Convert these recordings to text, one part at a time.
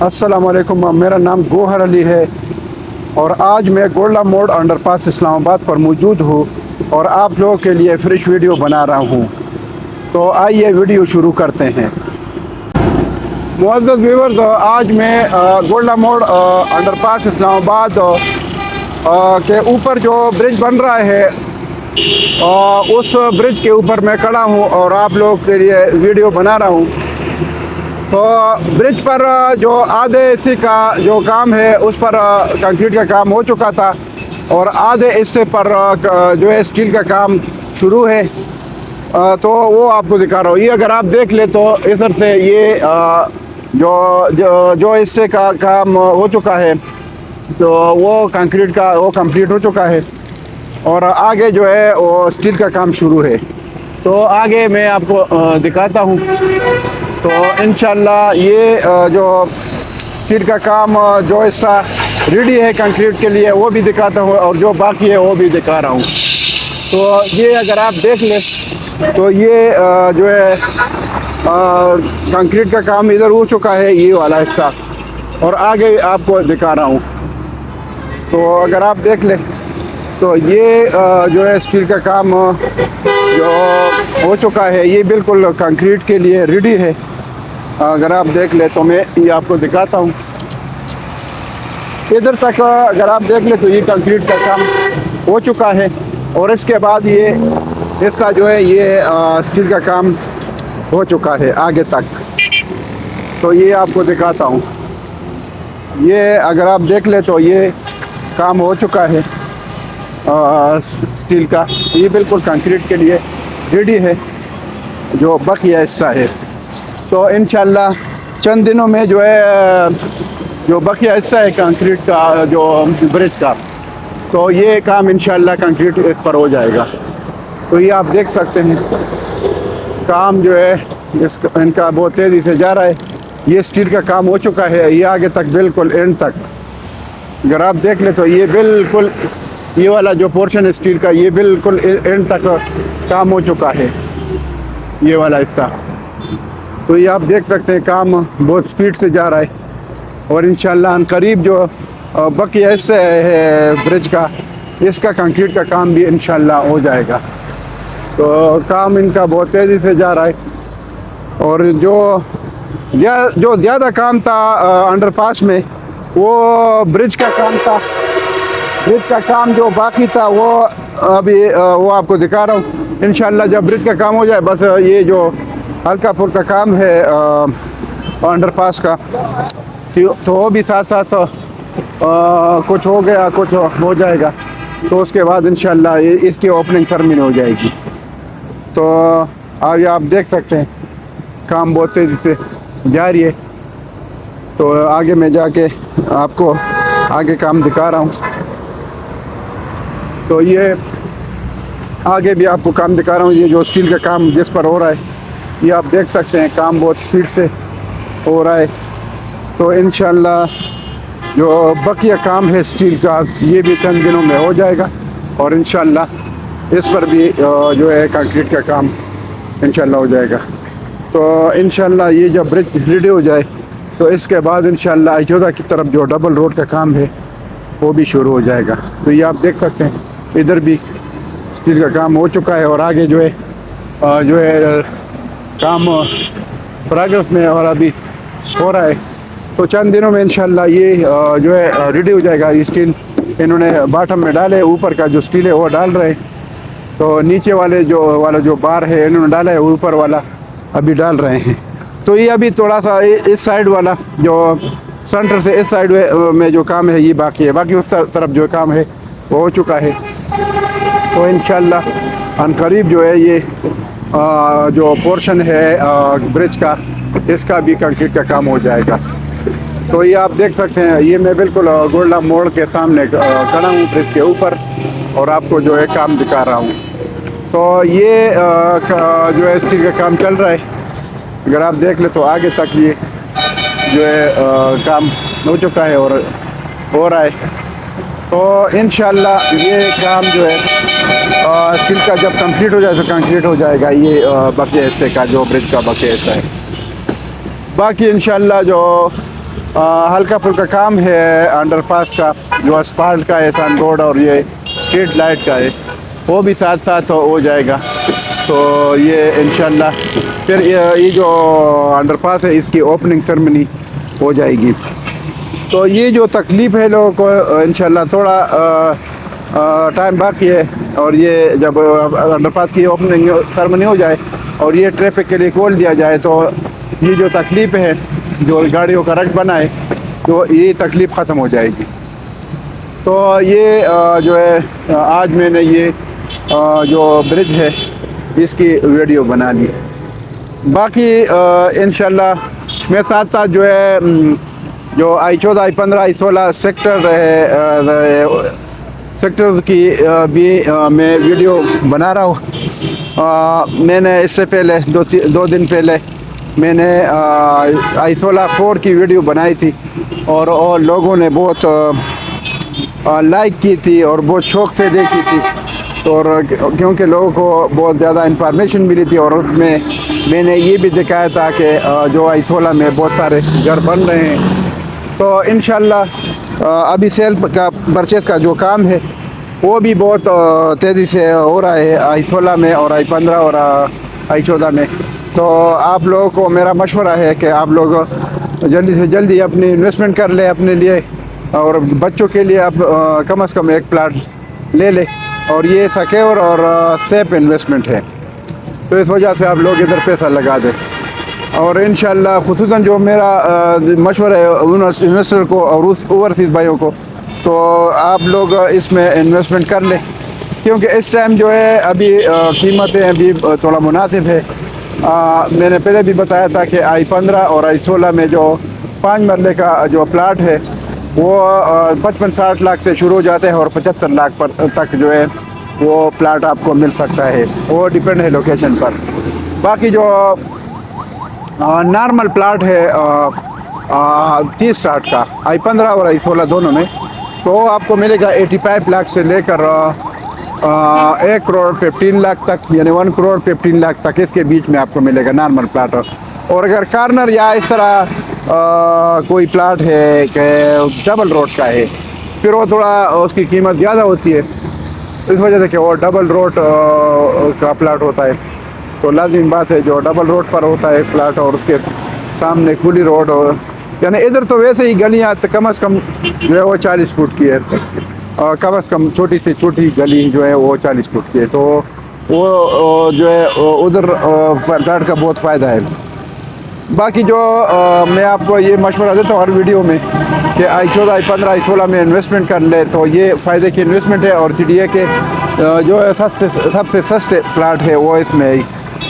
अस्सलाम वालेकुम। मेरा नाम गोहर अली है और आज मैं गोल्डा मोड़ अंडरपास इस्लामाबाद पर मौजूद हूँ और आप लोगों के लिए फ्रेश वीडियो बना रहा हूँ। तो आइए वीडियो शुरू करते हैं। मुअज़्ज़ज़ व्यूअर्स, आज मैं गोल्डा मोड़ अंडरपास इस्लामाबाद के ऊपर जो ब्रिज बन रहा है उस ब्रिज के ऊपर मैं खड़ा हूँ और आप लोगों के लिए वीडियो बना रहा हूँ। तो ब्रिज पर जो आधे हिस्से का जो काम है उस पर कंक्रीट का काम हो चुका था और आधे हिस्से पर जो है स्टील का काम शुरू है। तो वो आपको दिखा रहा हूँ। ये अगर आप देख ले तो इधर से ये जो हिस्से का काम हो चुका है तो वो कंक्रीट का वो कंप्लीट हो चुका है और आगे जो है वो स्टील का काम शुरू है। तो आगे मैं आपको दिखाता हूँ। तो इंशाल्लाह ये जो स्टील का काम जो हिस्सा रेडी है कंक्रीट के लिए वो भी दिखाता हूँ और जो बाकी है वो भी दिखा रहा हूँ। तो ये अगर आप देख लें तो ये जो है कंक्रीट का काम इधर हो चुका है, ये वाला हिस्सा, और आगे आपको दिखा रहा हूँ। तो अगर आप देख लें तो ये जो है स्टील का काम जो हो चुका है, ये बिल्कुल कंक्रीट के लिए रेडी है। अगर आप देख ले तो मैं ये आपको दिखाता हूँ। इधर तक अगर आप देख ले तो ये कंक्रीट का काम हो चुका है और इसके बाद ये हिस्सा जो है ये स्टील का काम हो चुका है आगे तक। तो ये आपको दिखाता हूँ। ये अगर आप देख ले तो ये काम हो चुका है स्टील का, ये बिल्कुल कंक्रीट के लिए रेडी है। जो बकिया हिस्सा है तो इंशाल्लाह चंद दिनों में जो है जो बकिया हिस्सा है कंक्रीट का जो ब्रिज का, तो ये काम इंशाल्लाह कंक्रीट इस पर हो जाएगा। तो ये आप देख सकते हैं काम जो है इनका बहुत तेज़ी से जा रहा है। ये स्टील का काम हो चुका है, ये आगे तक बिल्कुल एंड तक अगर आप देख ले तो ये बिल्कुल ये वाला जो पोर्शन है स्टील का ये बिल्कुल एंड तक काम हो चुका है, ये वाला हिस्सा। तो ये आप देख सकते हैं काम बहुत स्पीड से जा रहा है और इंशाल्लाह अनकरीब जो बकिया हिस्सा है ब्रिज का, इसका कंक्रीट का काम भी इंशाल्लाह हो जाएगा। तो काम इनका बहुत तेज़ी से जा रहा है और जो ज़्यादा काम था अंडरपास में वो ब्रिज का काम था। ब्रिज का काम जो बाकी था वो अभी वो आपको दिखा रहा हूँ। इंशाल्लाह जब ब्रिज का काम हो जाए, बस ये जो हल्का फुल्का काम है अंडरपास का तो वो भी साथ साथ कुछ हो गया कुछ हो जाएगा। तो उसके बाद इंशाल्लाह इसकी ओपनिंग सेरेमनी हो जाएगी। तो आगे आप देख सकते हैं काम बहुत तेज़ी से जारी है। तो आगे मैं जाके आपको आगे काम दिखा रहा हूँ। तो ये आगे भी आपको काम दिखा रहा हूँ। ये जो स्टील का काम जिस पर हो रहा है ये आप देख सकते हैं काम बहुत स्पीड से हो रहा है। तो इंशाल्लाह जो बकिया काम है स्टील का ये भी चंद दिनों में हो जाएगा और इंशाल्लाह इस पर भी जो है कंक्रीट का काम इंशाल्लाह हो जाएगा। तो इंशाल्लाह ये जब ब्रिज रेडी हो जाए तो इसके बाद इंशाल्लाह अयोध्या की तरफ जो डबल रोड का काम है वो भी शुरू हो जाएगा। तो ये आप देख सकते हैं इधर भी स्टील का काम हो चुका है और आगे जो है काम प्रोग्रेस में और अभी हो रहा है। तो चंद दिनों में इंशाल्लाह ये जो है रेडी हो जाएगा। ये स्टील इन्होंने बॉटम में डाले, ऊपर का जो स्टील है वो डाल रहे हैं। तो नीचे वाले जो बार है इन्होंने डाला है, ऊपर वाला अभी डाल रहे हैं। तो ये अभी थोड़ा सा इस साइड वाला जो सेंटर से इस साइड में जो काम है ये बाकी है, बाकी उस तरफ जो काम है वो हो चुका है। तो इंशाल्लाह अनकरीब जो है ये जो पोर्शन है ब्रिज का इसका भी कंक्रीट का काम हो जाएगा। तो ये आप देख सकते हैं ये मैं बिल्कुल गोल्डा मोड़ के सामने खड़ा हूँ ब्रिज के ऊपर और आपको जो है काम दिखा रहा हूँ। तो ये जो है स्टील का काम चल रहा है। अगर आप देख ले तो आगे तक ये जो है काम हो चुका है और हो रहा है। तो इंशाल्लाह ये काम जो है स्टील का जब कंप्लीट हो जाए तो कंप्लीट हो जाएगा ये बकिया हिस्से का जो ब्रिज का बकिया हिस्सा है। बाकी इंशाल्लाह जो हल्का फुल्का काम है अंडर पास का, जो असफाल्ट का है, सन रोड और ये स्ट्रीट लाइट का है, वो भी साथ साथ हो जाएगा। तो ये इंशाल्लाह फिर ये जो अंडर पास है इसकी ओपनिंग सेरेमनी हो जाएगी। तो ये जो तकलीफ़ है लोगों को, इंशाल्लाह थोड़ा टाइम बाकी है, और ये जब अंडरपास की ओपनिंग सेरेमनी हो जाए और ये ट्रैफिक के लिए खोल दिया जाए, तो ये जो तकलीफ़ है, जो गाड़ियों का रश बना है, तो ये तकलीफ़ ख़त्म हो जाएगी। तो ये जो है आज मैंने ये जो ब्रिज है इसकी वीडियो बना ली। बाकी इंशाल्लाह मैं साथ साथ जो है जो I14, I15, I16 सेक्टर्स की भी मैं वीडियो बना रहा हूँ। मैंने इससे पहले दो दिन पहले मैंने I16 4 की वीडियो बनाई थी, और लोगों ने बहुत लाइक की थी और बहुत शौक़ से देखी थी। तो और क्योंकि लोगों को बहुत ज़्यादा इंफॉर्मेशन मिली थी, और उसमें मैंने ये भी दिखाया था कि जो I16 में बहुत सारे घर बन रहे हैं। तो इंशाल्लाह अभी सेल का परचेज़ का जो काम है वो भी बहुत तेज़ी से हो रहा है I16 में और I15 और I14 में। तो आप लोगों को मेरा मशवरा है कि आप लोग जल्दी से जल्दी अपनी इन्वेस्टमेंट कर ले अपने लिए, और बच्चों के लिए आप कम से कम एक प्लाट ले ले, और ये सिक्योर और सेफ इन्वेस्टमेंट है। तो इस वजह से आप लोग इधर पैसा लगा दें। और इंशाल्लाह खुसूसन जो मेरा मशवरा है इन्वेस्टर को और उस ओवरसीज़ भाइयों को, तो आप लोग इसमें इन्वेस्टमेंट कर लें, क्योंकि इस टाइम जो है अभी कीमतें अभी थोड़ा मुनासिब है। मैंने पहले भी बताया था कि I15 और I16 में जो 5 मरले का जो प्लाट है वो 55-60 लाख से शुरू हो जाते हैं, और 75 लाख पर तक जो है वो प्लाट आपको मिल सकता है। वो डिपेंड है लोकेशन पर। बाकी जो नॉर्मल प्लाट है 30-60 का I15 और I16 दोनों में, तो आपको मिलेगा 85 लाख से लेकर 1 करोड़ 15 लाख तक, यानी 1 करोड़ 15 लाख तक इसके बीच में आपको मिलेगा नॉर्मल प्लाट। और अगर कार्नर या इस तरह कोई प्लाट है कि डबल रोड का है, फिर वो थोड़ा उसकी कीमत ज़्यादा होती है, इस वजह से कि वो डबल रोड का प्लाट होता है। तो लाजिम बात है जो डबल रोड पर होता है प्लाट और उसके सामने खुली रोड, और यानी इधर तो वैसे ही गलियाँ कम से कम जो है वो 40 फुट की है, कम से कम छोटी से छोटी गली जो है वो 40 फुट की है। तो वो जो है उधर प्लाट का बहुत फ़ायदा है। बाकी जो मैं आपको ये मशवरा देता हूँ हर वीडियो में कि I14, I15, I16 में इन्वेस्टमेंट कर ले, तो ये फ़ायदे की इन्वेस्टमेंट है। और CDA के जो है सबसे सस्ते प्लाट है वो इसमें ही,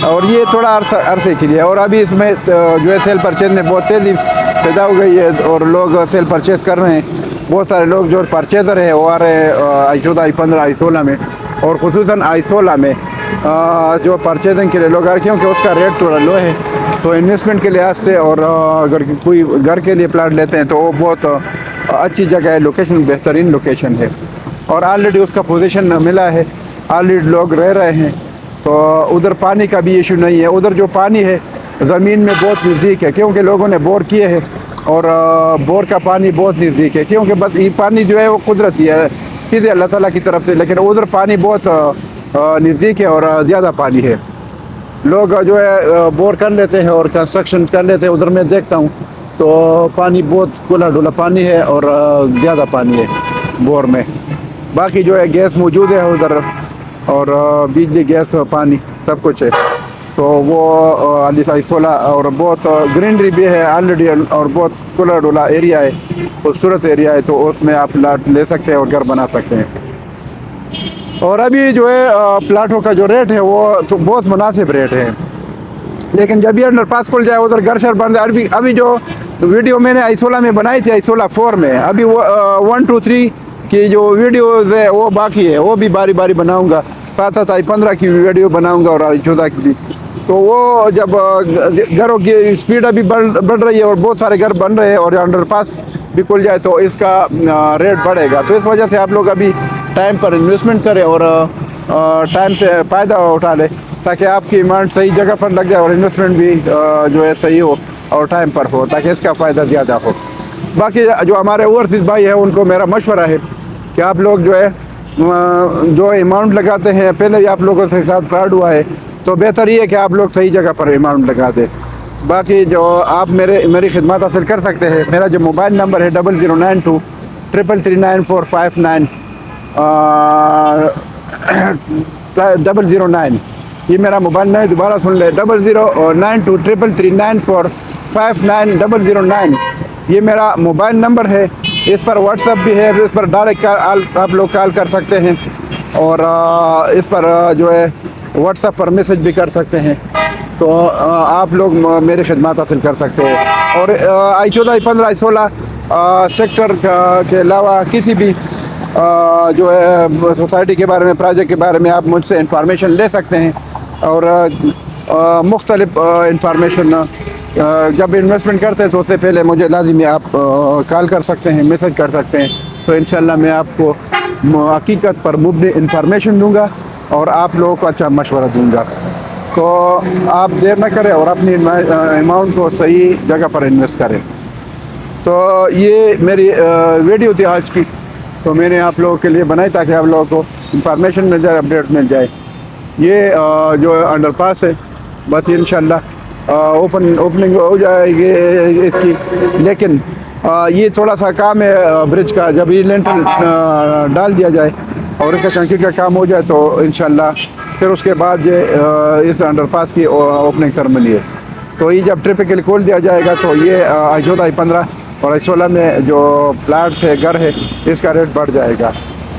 और ये थोड़ा अरसे के लिए। और अभी इसमें जो है सेल परचेज में बहुत तेज़ी पैदा हो गई है, और लोग सेल परचेज़ कर रहे हैं। बहुत सारे लोग जो परचेज़र है वो आ रहे हैं I14, I15, I16 में, और ख़ुसूसन I16 में जो परचेजिंग के लिए लोग आ रहे हैं, क्योंकि उसका रेट थोड़ा लो है। तो इन्वेस्टमेंट के लिहाज से, और अगर कोई घर के लिए प्लाट लेते हैं तो वो बहुत अच्छी जगह है, लोकेशन बेहतरीन लोकेशन है, और ऑलरेडी उसका पोजीशन मिला है, ऑलरेडी लोग रह रहे हैं। तो उधर पानी का भी इशू नहीं है। उधर जो पानी है ज़मीन में बहुत नज़दीक है, क्योंकि लोगों ने बोर किए हैं, और बोर का पानी बहुत नज़दीक है, क्योंकि बस ये पानी जो है वो कुदरती है, सीधे अल्लाह ताला की तरफ से। लेकिन उधर पानी बहुत नज़दीक है और ज़्यादा पानी है। लोग जो है बोर कर लेते हैं और कंस्ट्रक्शन कर लेते हैं। उधर मैं देखता हूँ तो पानी बहुत खुला डुला पानी है, और ज़्यादा पानी है बोर में। बाकी जो है गैस मौजूद है उधर, और बिजली गैस पानी सब कुछ है। तो वो I16 और बहुत ग्रीनरी भी है ऑलरेडी, और बहुत खुला डुला एरिया है, खूबसूरत एरिया है। तो उसमें आप प्लाट ले सकते हैं और घर बना सकते हैं। और अभी जो है प्लाटों का जो रेट है वो तो बहुत मुनासिब रेट है, लेकिन जब ये अंडरपास खुल जाए उधर घर शर बंद है। अभी जो वीडियो मैंने I16 में बनाई थी, I16 4 में, अभी वो 1, 2, 3 की जो वीडियोज़ है वो बाकी है, वो भी बारी बारी बनाऊंगा। साथ साथ I15 की वीडियो बनाऊंगा और I14 की भी। तो वो जब घरों की स्पीड अभी बढ़ रही है और बहुत सारे घर बन रहे हैं, और अंडरपास भी खुल जाए तो इसका रेट बढ़ेगा। तो इस वजह से आप लोग अभी टाइम पर इन्वेस्टमेंट करें और टाइम से फ़ायदा उठा लें, ताकि आपकी अमाउंट सही जगह पर लग जाए और इन्वेस्टमेंट भी जो है सही हो और टाइम पर हो, ताकि इसका फ़ायदा ज़्यादा हो। باقی جو ہمارے اوورسیز بھائی ہیں ان کو میرا مشورہ ہے کہ آپ لوگ جو ہے جو اماؤنٹ لگاتے ہیں، پہلے بھی آپ لوگوں سے ساتھ فراڈ ہوا ہے، تو بہتر یہ ہے کہ آپ لوگ صحیح جگہ پر اماؤنٹ لگا دیں۔ باقی جو آپ میری خدمات حاصل کر سکتے ہیں، میرا جو موبائل نمبر ہے 0092339459 009، یہ میرا موبائل نمبر دوبارہ سن لے 0092339459 یہ میرا موبائل نمبر ہے۔ اس پر واٹس ایپ بھی ہے، اس پر ڈائریکٹ آپ لوگ کال کر سکتے ہیں، اور اس پر جو ہے واٹس ایپ پر میسج بھی کر سکتے ہیں، تو آپ لوگ میری خدمات حاصل کر سکتے ہیں۔ اور I14 I15 I16 سیکٹر کے علاوہ کسی بھی جو ہے سوسائٹی کے بارے میں، پروجیکٹ کے بارے میں آپ مجھ سے انفارمیشن لے سکتے ہیں، اور مختلف انفارمیشن جب انویسٹمنٹ کرتے ہیں تو اس سے پہلے مجھے لازمی آپ کال کر سکتے ہیں، میسج کر سکتے ہیں، تو انشاءاللہ میں آپ کو حقیقت پر مبنی انفارمیشن دوں گا اور آپ لوگوں کو اچھا مشورہ دوں گا۔ تو آپ دیر نہ کریں اور اپنی اماؤنٹ کو صحیح جگہ پر انویسٹ کریں۔ تو یہ میری ویڈیو تھی آج کی، تو میں نے آپ لوگوں کے لیے بنائی تاکہ آپ لوگوں کو انفارمیشن مل جائے، اپڈیٹ مل جائے۔ یہ جو انڈر پاس ہے، بس انشاءاللہ اوپننگ ہو جائے گی اس کی، لیکن یہ تھوڑا سا کام ہے برج کا، جب یہ لینٹر ڈال دیا جائے اور اس کا کنکریٹ کا کام ہو جائے تو انشاءاللہ پھر اس کے بعد اس انڈر پاس کی اوپننگ سرمنی ہے۔ تو یہ جب ٹرپیکلی کھول دیا جائے گا تو یہ I14 I15 اور I16 میں جو پلاٹس ہے، گھر ہے، اس کا ریٹ بڑھ جائے گا۔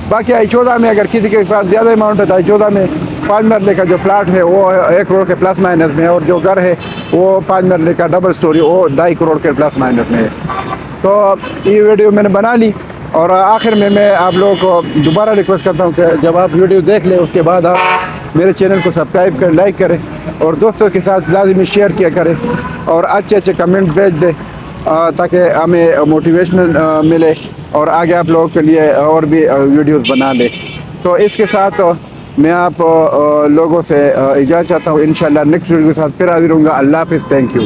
باقی I14 میں اگر کسی کے پاس زیادہ اماؤنٹ ہے تو I14 میں 5 مرلے کا جو پلاٹ ہے وہ 1 کروڑ کے پلس مائنس میں ہے، اور جو گھر ہے وہ 5 مرلے کا ڈبل سٹوری وہ 2.5 کروڑ کے پلس مائنس میں ہے۔ تو یہ ویڈیو میں نے بنا لی، اور آخر میں آپ لوگوں کو دوبارہ ریکویسٹ کرتا ہوں کہ جب آپ ویڈیو دیکھ لیں اس کے بعد آپ میرے چینل کو سبسکرائب کریں، لائک کریں، اور دوستوں کے ساتھ لازمی شیئر کیا کریں، اور اچھے کمنٹ بھیج دیں تاکہ ہمیں موٹیویشنل ملے اور آگے آپ لوگوں کے لیے اور بھی ویڈیوز بنا لیں۔ تو اس کے ساتھ میں آپ لوگوں سے اجازت چاہتا ہوں، انشاءاللہ نیکسٹ ویڈیو کے ساتھ پھر حاضر ہوں گا۔ اللہ حافظ، تھینک یو۔